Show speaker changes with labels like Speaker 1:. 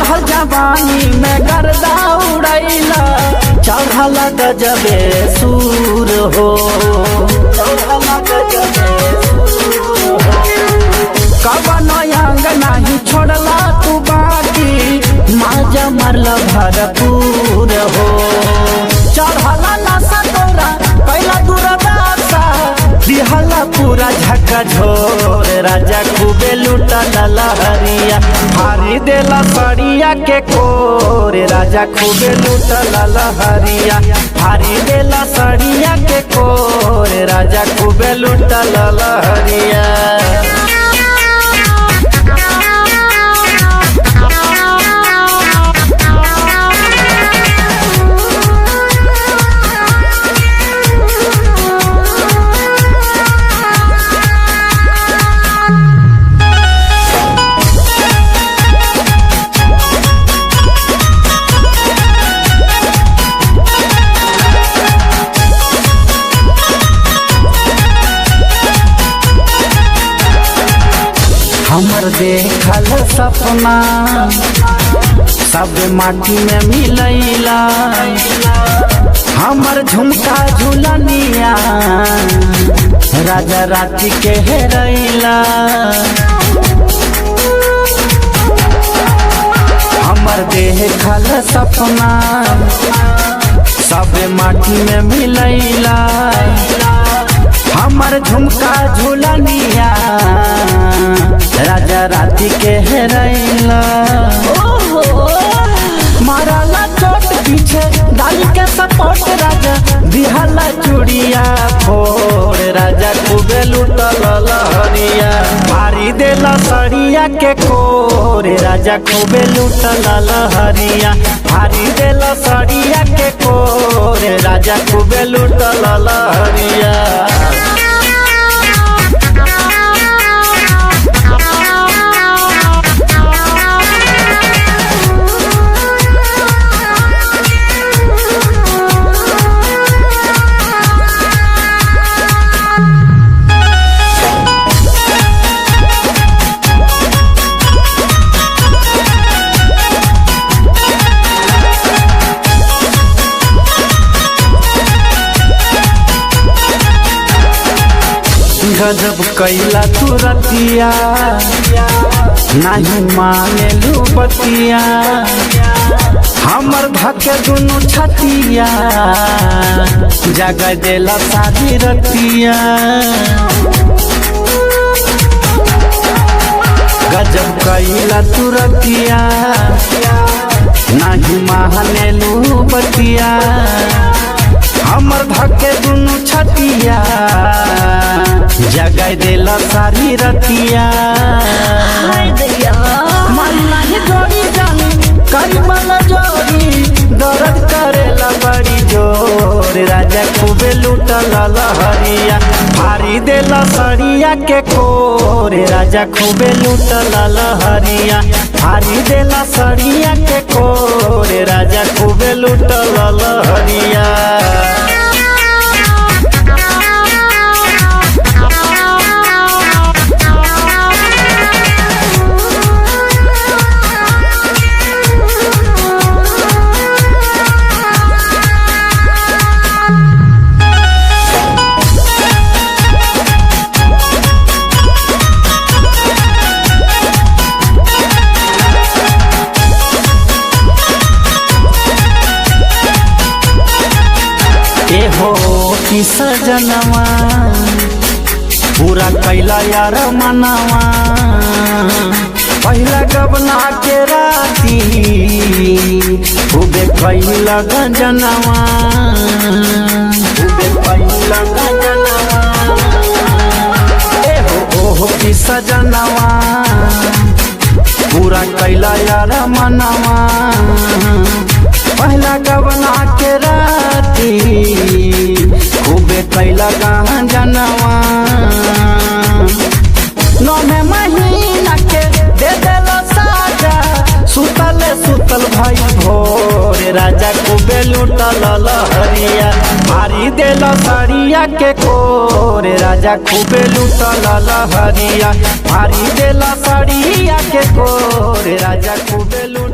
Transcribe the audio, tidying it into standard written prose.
Speaker 1: चढ़ल जवानी में गर्दा उड़ैला, चढ़ल गजबे सूर हो, कवन अंग नहीं छोड़ला तू बाकी, माजा मरला भरपूर हो। चढ़ला नशा तोरा कैला दुर्दशा, दिहला पूरा झकझोर, राजा खूबे लूटला लहरिया, हारी देला सड़िया के कोर, राजा खूबे लूटला लहरिया, हारी देला सड़िया के कोर, राजा खूबे लूटला लहरिया। हमर देखल सपना सब माटी में मिलैला, हमर झुमका झुलनिया राजा राती के हेरैला, हमर देखल सपना सब माटी में मिलैला, हमर झुमका झुलनिया राजा राती के हेरैला। मारला चोट पीछे डाल के सपोर्ट, राजा दिहला चूड़िया फोड़, राजा खूबे लूटला लहरिया, मारी देला सड़िया के कोर, राजा खूबे लूटला लहरिया, मारी देला सड़िया के कोर, राजा खूबे लूटला लहरिया। गजब कैला तू रतिया, नहीं माने लू बतिया, हमर धके दुनू छतिया, जगह देला सारी रतिया। गजब कैला तू रतिया, नहीं माने लू बतिया, हमर धके दुनू छतिया, जगह देला सारी रतिया। मल्ला जोड़ी जानी कई मल जोड़ी, दर्द करेला बड़ी जोर, राजा खूबे लूटला लहरिया, भारी देला सड़िया के कोर, राजा खूबे लूटला लहरिया, भारी देला सड़िया के कोर, राजा खूबे लूटला लहरिया। हो कि सजनवा पूरा कैला यार मनवा, पहला गबना के राती खूबे कैला गंजनवा, खूबे कैला गंजनवा। हो कि सजनवा पूरा कैला यार मनवा, पहला गबना के राती खूबे कैला गंजनवा। 9 महीना के दे देला साजा, सुतल भाई भोर, राजा खूबे लूटल लहरिया, मारी देला सड़िया के कोर, राजा खूबे लूटल लहरिया, मारी देला सड़िया के कोर, राजा खूबे लूटल।